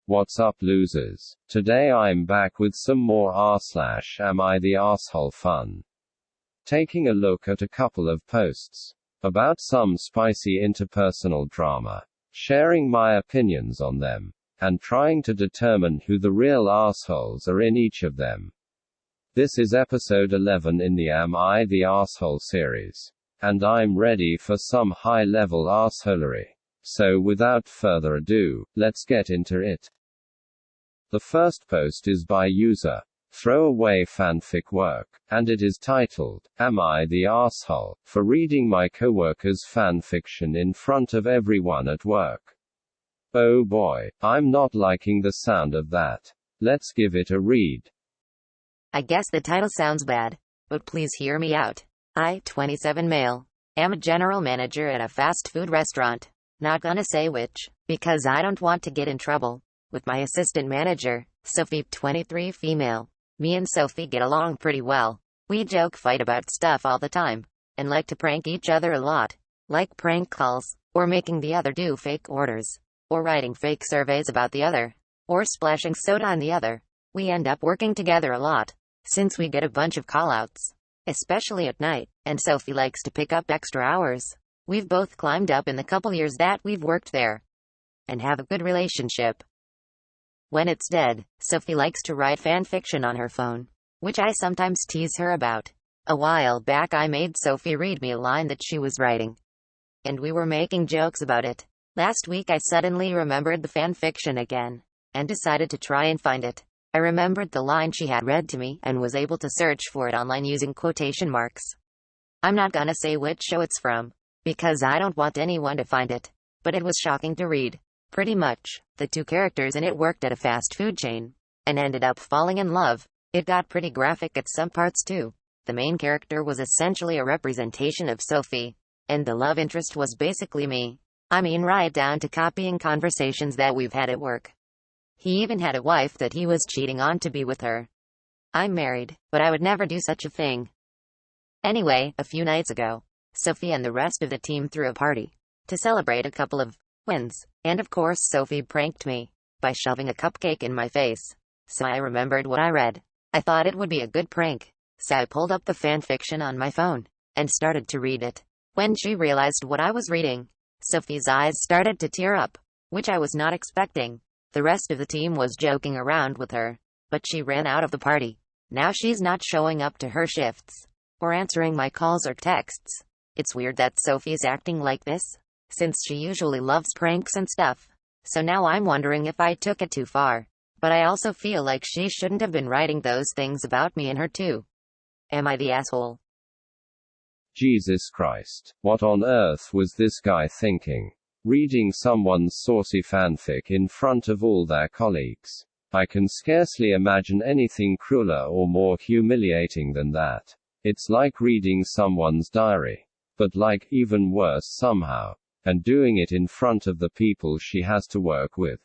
What's up, losers? Today I'm back with some more r/am I the asshole fun. Taking a look at a couple of posts about some spicy interpersonal drama, sharing my opinions on them, and trying to determine who the real assholes are in each of them. This is episode 11 in the Am I the Asshole series. And I'm ready for some high-level assholery. So without further ado, let's get into it. The first post is by user Throwaway Fanfic Work, and it is titled, Am I the Asshole, for reading my coworkers' fanfiction in front of everyone at work? Oh boy, I'm not liking the sound of that. Let's give it a read. I guess the title sounds bad, but please hear me out. I, 27 male, am a general manager at a fast food restaurant. Not gonna say which, because I don't want to get in trouble. With my assistant manager, Sophie, 23 female. Me and Sophie get along pretty well. We joke, fight about stuff all the time, and like to prank each other a lot. Like prank calls, or making the other do fake orders, or writing fake surveys about the other, or splashing soda on the other. We end up working together a lot, since we get a bunch of call-outs, especially at night, and Sophie likes to pick up extra hours. We've both climbed up in the couple years that we've worked there, and have a good relationship. When it's dead, Sophie likes to write fan fiction on her phone, which I sometimes tease her about. A while back I made Sophie read me a line that she was writing, and we were making jokes about it. Last week I suddenly remembered the fan fiction again, and decided to try and find it. I remembered the line she had read to me and was able to search for it online using quotation marks. I'm not gonna say which show it's from, because I don't want anyone to find it, but it was shocking to read. Pretty much, the two characters in it worked at a fast food chain, and ended up falling in love. It got pretty graphic at some parts too. The main character was essentially a representation of Sophie, and the love interest was basically me. I mean, right down to copying conversations that we've had at work. He even had a wife that he was cheating on to be with her. I'm married, but I would never do such a thing. Anyway, a few nights ago, Sophie and the rest of the team threw a party to celebrate a couple of wins, and of course Sophie pranked me by shoving a cupcake in my face. So I remembered what I read. I thought it would be a good prank, so I pulled up the fan fiction on my phone and started to read it. When she realized what I was reading, Sophie's eyes started to tear up, which I was not expecting. The rest of the team was joking around with her, but she ran out of the party. Now she's not showing up to her shifts, or answering my calls or texts. It's weird that Sophie's acting like this, since she usually loves pranks and stuff. So now I'm wondering if I took it too far. But I also feel like she shouldn't have been writing those things about me and her too. Am I the asshole? Jesus Christ, what on earth was this guy thinking? Reading someone's saucy fanfic in front of all their colleagues. I can scarcely imagine anything crueler or more humiliating than that. It's like reading someone's diary, but like even worse somehow, and doing it in front of the people she has to work with.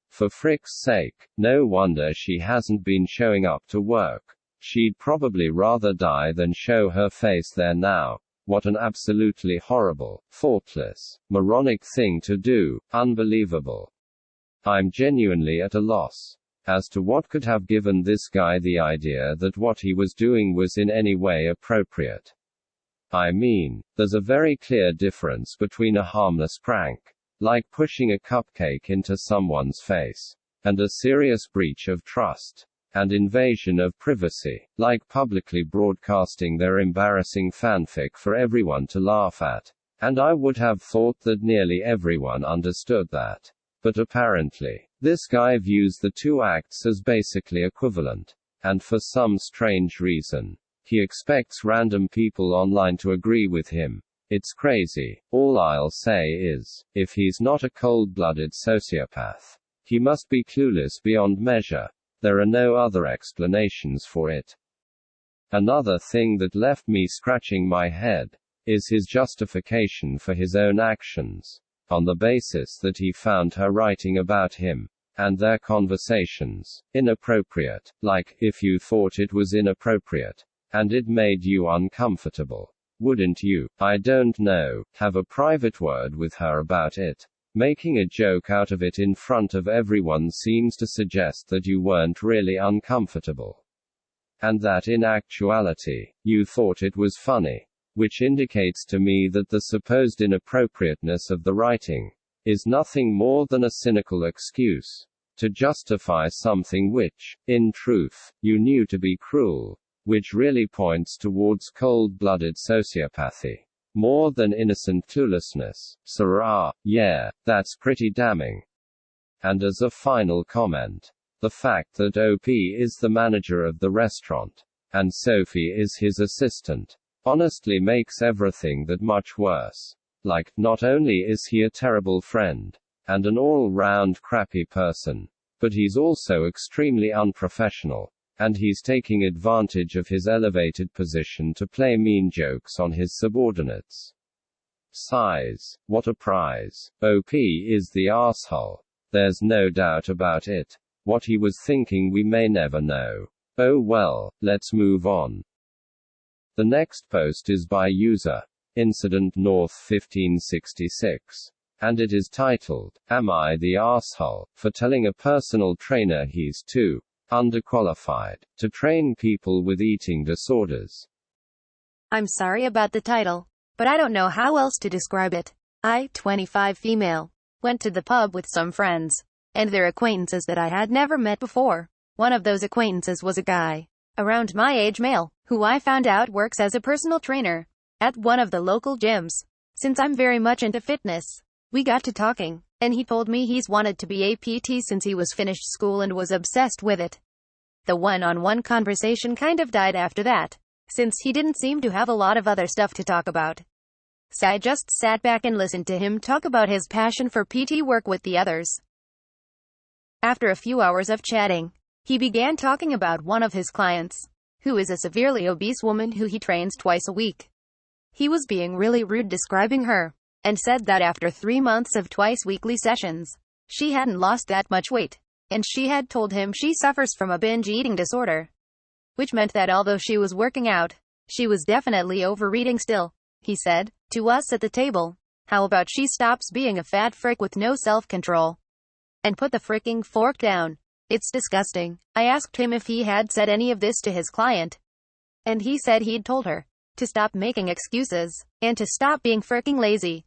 For frick's sake, no wonder she hasn't been showing up to work. She'd probably rather die than show her face there now. What an absolutely horrible, thoughtless, moronic thing to do. Unbelievable. I'm genuinely at a loss as to what could have given this guy the idea that what he was doing was in any way appropriate. I mean, there's a very clear difference between a harmless prank, like pushing a cupcake into someone's face, and a serious breach of trust and invasion of privacy, like publicly broadcasting their embarrassing fanfic for everyone to laugh at. And I would have thought that nearly everyone understood that. But apparently, this guy views the two acts as basically equivalent, and for some strange reason, he expects random people online to agree with him. It's crazy. All I'll say is, if he's not a cold-blooded sociopath, he must be clueless beyond measure. There are no other explanations for it. Another thing that left me scratching my head is his justification for his own actions, on the basis that he found her writing about him and their conversations inappropriate. Like, if you thought it was inappropriate, and it made you uncomfortable, wouldn't you, I don't know, have a private word with her about it? Making a joke out of it in front of everyone seems to suggest that you weren't really uncomfortable. And that in actuality, you thought it was funny. Which indicates to me that the supposed inappropriateness of the writing is nothing more than a cynical excuse to justify something which, in truth, you knew to be cruel, which really points towards cold-blooded sociopathy, more than innocent cluelessness. Yeah, that's pretty damning. And as a final comment, the fact that OP is the manager of the restaurant, and Sophie is his assistant, honestly makes everything that much worse. Like, not only is he a terrible friend, and an all-round crappy person, but he's also extremely unprofessional, and he's taking advantage of his elevated position to play mean jokes on his subordinates. Size. What a prize. OP is the arsehole. There's no doubt about it. What he was thinking we may never know. Oh well, let's move on. The next post is by user Incident North 1566, and it is titled, "Am I the Arsehole for telling a personal trainer he's too underqualified to train people with eating disorders?" I'm sorry about the title, but I don't know how else to describe it. I, 25 female, went to the pub with some friends, and their acquaintances that I had never met before. One of those acquaintances was a guy, around my age male, who I found out works as a personal trainer at one of the local gyms. Since I'm very much into fitness, we got to talking, and he told me he's wanted to be a PT since he was finished school and was obsessed with it. The one-on-one conversation kind of died after that, since he didn't seem to have a lot of other stuff to talk about. So I just sat back and listened to him talk about his passion for PT work with the others. After a few hours of chatting, he began talking about one of his clients, who is a severely obese woman who he trains twice a week. He was being really rude describing her, and said that after 3 months of twice-weekly sessions, she hadn't lost that much weight, and she had told him she suffers from a binge eating disorder. Which meant that although she was working out, she was definitely overeating still. He said, to us at the table, "How about she stops being a fat frick with no self-control, and put the fricking fork down? It's disgusting." I asked him if he had said any of this to his client, and he said he'd told her to stop making excuses, and to stop being fricking lazy.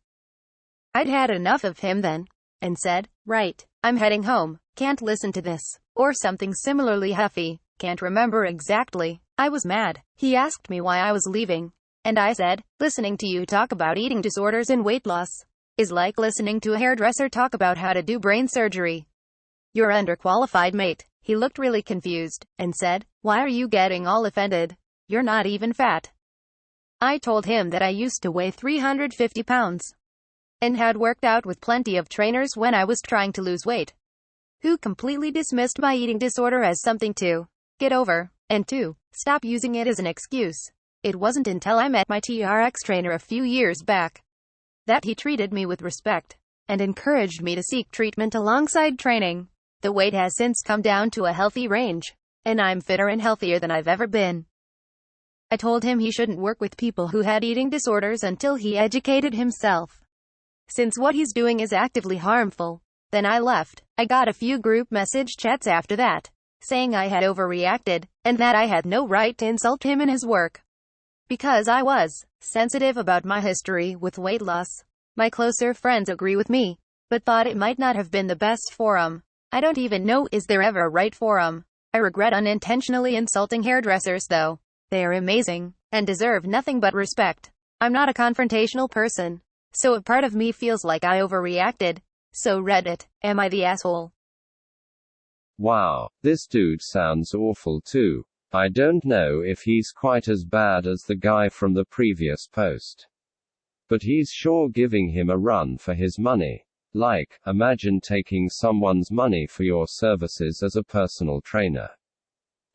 I'd had enough of him then, and said, "Right, I'm heading home, can't listen to this," or something similarly huffy, can't remember exactly. I was mad. He asked me why I was leaving, and I said, "Listening to you talk about eating disorders and weight loss is like listening to a hairdresser talk about how to do brain surgery. You're underqualified, mate." He looked really confused, and said, "Why are you getting all offended? You're not even fat." I told him that I used to weigh 350 pounds, and had worked out with plenty of trainers when I was trying to lose weight, who completely dismissed my eating disorder as something to get over, and to stop using it as an excuse. It wasn't until I met my TRX trainer a few years back that he treated me with respect, and encouraged me to seek treatment alongside training. The weight has since come down to a healthy range, and I'm fitter and healthier than I've ever been. I told him he shouldn't work with people who had eating disorders until he educated himself, since what he's doing is actively harmful. Then I left. I got a few group message chats after that, saying I had overreacted, and that I had no right to insult him in his work, because I was sensitive about my history with weight loss. My closer friends agree with me, but thought it might not have been the best forum. I don't even know is there ever a right forum. I regret unintentionally insulting hairdressers though. They are amazing, and deserve nothing but respect. I'm not a confrontational person, so a part of me feels like I overreacted. So Reddit, am I the asshole? Wow, this dude sounds awful too. I don't know if he's quite as bad as the guy from the previous post, but he's sure giving him a run for his money. Like, imagine taking someone's money for your services as a personal trainer,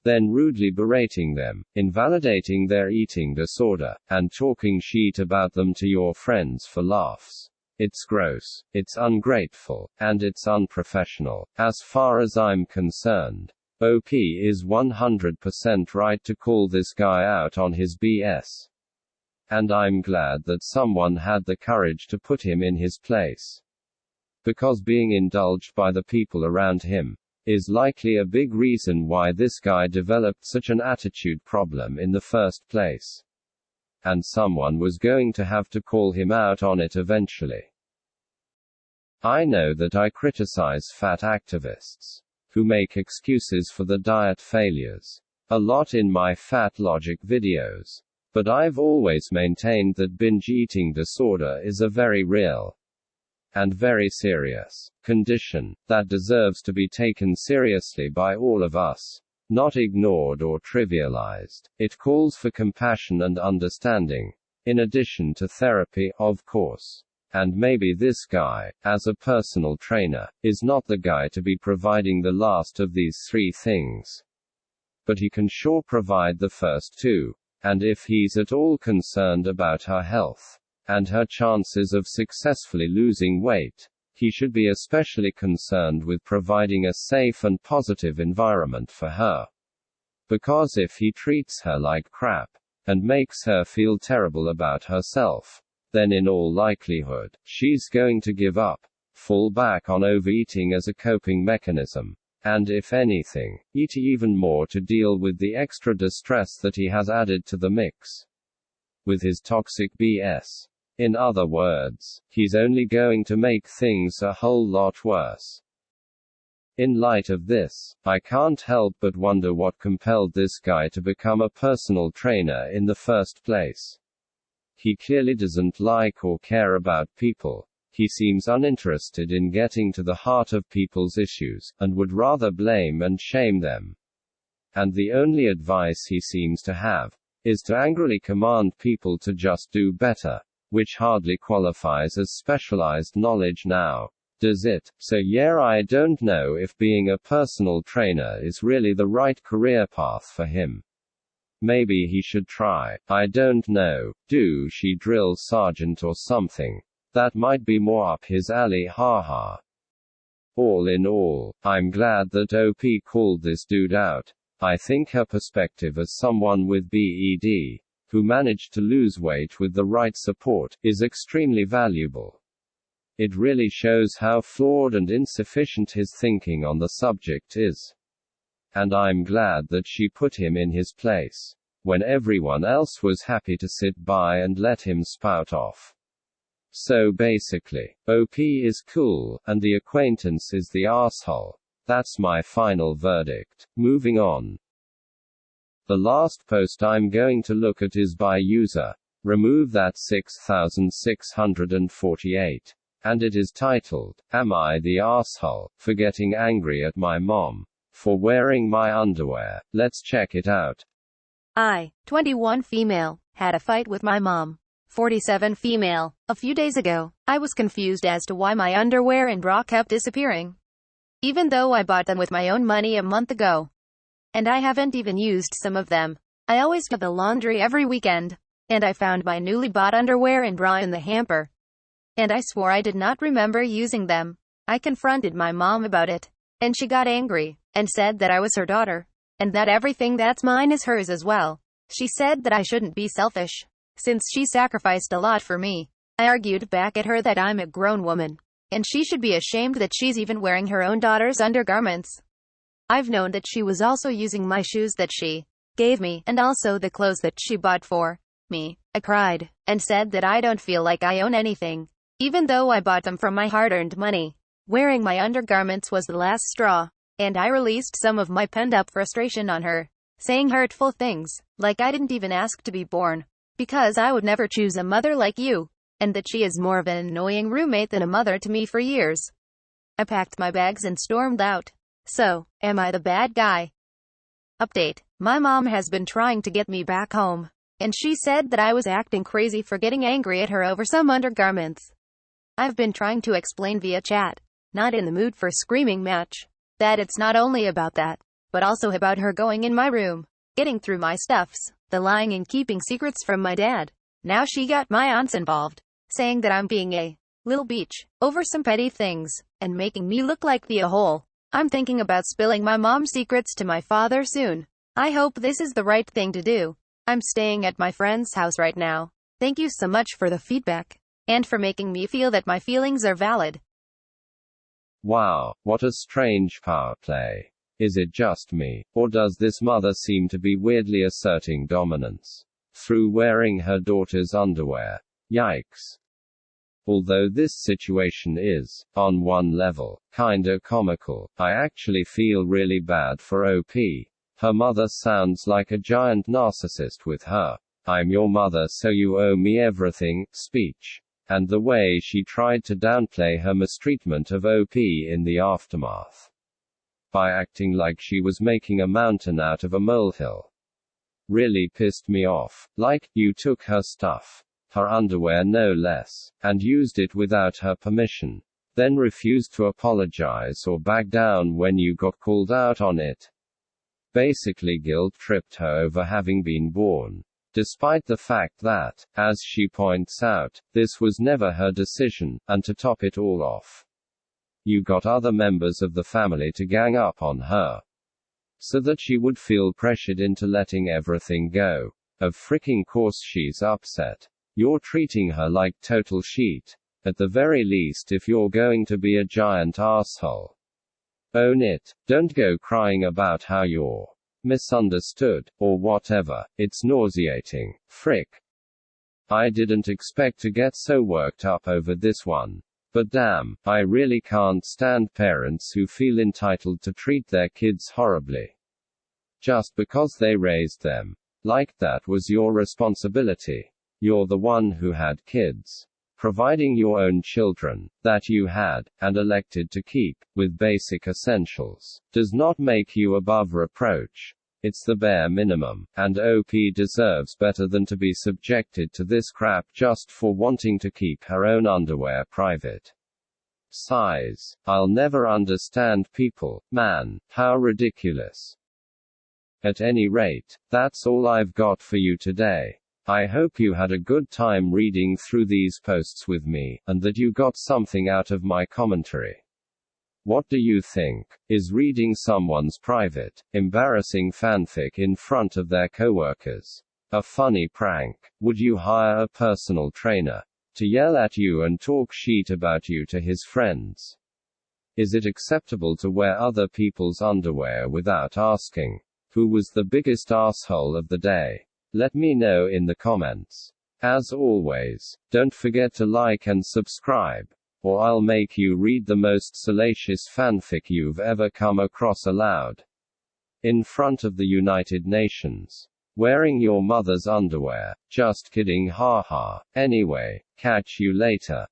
then rudely berating them, invalidating their eating disorder, and talking shit about them to your friends for laughs. It's gross, it's ungrateful, and it's unprofessional. As far as I'm concerned, OP is 100% right to call this guy out on his BS. And I'm glad that someone had the courage to put him in his place. because being indulged by the people around him is likely a big reason why this guy developed such an attitude problem in the first place. And someone was going to have to call him out on it eventually. I know that I criticize fat activists who make excuses for the diet failures a lot in my fat logic videos. But I've always maintained that binge eating disorder is a very real and very serious condition that deserves to be taken seriously by all of us, not ignored or trivialized. It calls for compassion and understanding, in addition to therapy, of course. And maybe this guy, as a personal trainer, is not the guy to be providing the last of these three things. But he can sure provide the first two. And if he's at all concerned about her health and her chances of successfully losing weight, he should be especially concerned with providing a safe and positive environment for her. Because if he treats her like crap and makes her feel terrible about herself, then in all likelihood, she's going to give up, fall back on overeating as a coping mechanism, and if anything, eat even more to deal with the extra distress that he has added to the mix with his toxic BS. In other words, he's only going to make things a whole lot worse. In light of this, I can't help but wonder what compelled this guy to become a personal trainer in the first place. He clearly doesn't like or care about people. He seems uninterested in getting to the heart of people's issues, and would rather blame and shame them. And the only advice he seems to have is to angrily command people to just do better, which hardly qualifies as specialized knowledge now, does it? So yeah, I don't know if being a personal trainer is really the right career path for him. Maybe he should try, I don't know, she drill sergeant or something. That might be more up his alley, haha. All in all, I'm glad that OP called this dude out. I think her perspective as someone with BED, who managed to lose weight with the right support, is extremely valuable. It really shows how flawed and insufficient his thinking on the subject is. And I'm glad that she put him in his place, when everyone else was happy to sit by and let him spout off. So basically, OP is cool, and the acquaintance is the asshole. That's my final verdict. Moving on. The last post I'm going to look at is by user Remove That 6648. And it is titled, Am I the Asshole for getting angry at my mom for wearing my underwear? Let's check it out. I, 21 female, had a fight with my mom, 47 female, a few days ago. I was confused as to why my underwear and bra kept disappearing, even though I bought them with my own money a month ago. And I haven't even used some of them. I always do the laundry every weekend, and I found my newly bought underwear and bra in the hamper. And I swore I did not remember using them. I confronted my mom about it, and she got angry, and said that I was her daughter, and that everything that's mine is hers as well. She said that I shouldn't be selfish, since she sacrificed a lot for me. I argued back at her that I'm a grown woman, and she should be ashamed that she's even wearing her own daughter's undergarments. I've known that she was also using my shoes that she gave me, and also the clothes that she bought for me. I cried, and said that I don't feel like I own anything, even though I bought them from my hard-earned money. Wearing my undergarments was the last straw, and I released some of my pent-up frustration on her, saying hurtful things, like I didn't even ask to be born, because I would never choose a mother like you, and that she is more of an annoying roommate than a mother to me for years. I packed my bags and stormed out. So, am I the bad guy? Update. My mom has been trying to get me back home, and she said that I was acting crazy for getting angry at her over some undergarments. I've been trying to explain via chat, not in the mood for screaming match, that it's not only about that, but also about her going in my room, getting through my stuffs, the lying and keeping secrets from my dad. Now she got my aunts involved, saying that I'm being a little bitch over some petty things, and making me look like the a-hole. I'm thinking about spilling my mom's secrets to my father soon. I hope this is the right thing to do. I'm staying at my friend's house right now. Thank you so much for the feedback, and for making me feel that my feelings are valid. Wow, what a strange power play. Is it just me, or does this mother seem to be weirdly asserting dominance through wearing her daughter's underwear? Yikes. Although this situation is, on one level, kinda comical, I actually feel really bad for OP. Her mother sounds like a giant narcissist with her "I'm your mother so you owe me everything" speech. And the way she tried to downplay her mistreatment of OP in the aftermath. By acting like she was making a mountain out of a molehill. Really pissed me off. Like, you took her stuff. Her underwear no less, and used it without her permission. Then refused to apologize or back down when you got called out on it. Basically guilt-tripped her over having been born. Despite the fact that, as she points out, this was never her decision, and to top it all off, you got other members of the family to gang up on her. So that she would feel pressured into letting everything go. Of freaking course she's upset. You're treating her like total shit. At the very least, if you're going to be a giant asshole, own it. Don't go crying about how you're misunderstood, or whatever. It's nauseating. Frick. I didn't expect to get so worked up over this one. But damn, I really can't stand parents who feel entitled to treat their kids horribly. Just because they raised them. Like that was your responsibility. You're the one who had kids. Providing your own children, that you had, and elected to keep, with basic essentials, does not make you above reproach. It's the bare minimum, and OP deserves better than to be subjected to this crap just for wanting to keep her own underwear private. Sighs. I'll never understand people, man, how ridiculous. At any rate, that's all I've got for you today. I hope you had a good time reading through these posts with me, and that you got something out of my commentary. What do you think? Is reading someone's private, embarrassing fanfic in front of their coworkers a funny prank? Would you hire a personal trainer to yell at you and talk shit about you to his friends? Is it acceptable to wear other people's underwear without asking who was the biggest asshole of the day? Let me know in the comments. As always, don't forget to like and subscribe, or I'll make you read the most salacious fanfic you've ever come across aloud. In front of the United Nations. Wearing your mother's underwear. Just kidding, haha. Anyway, catch you later.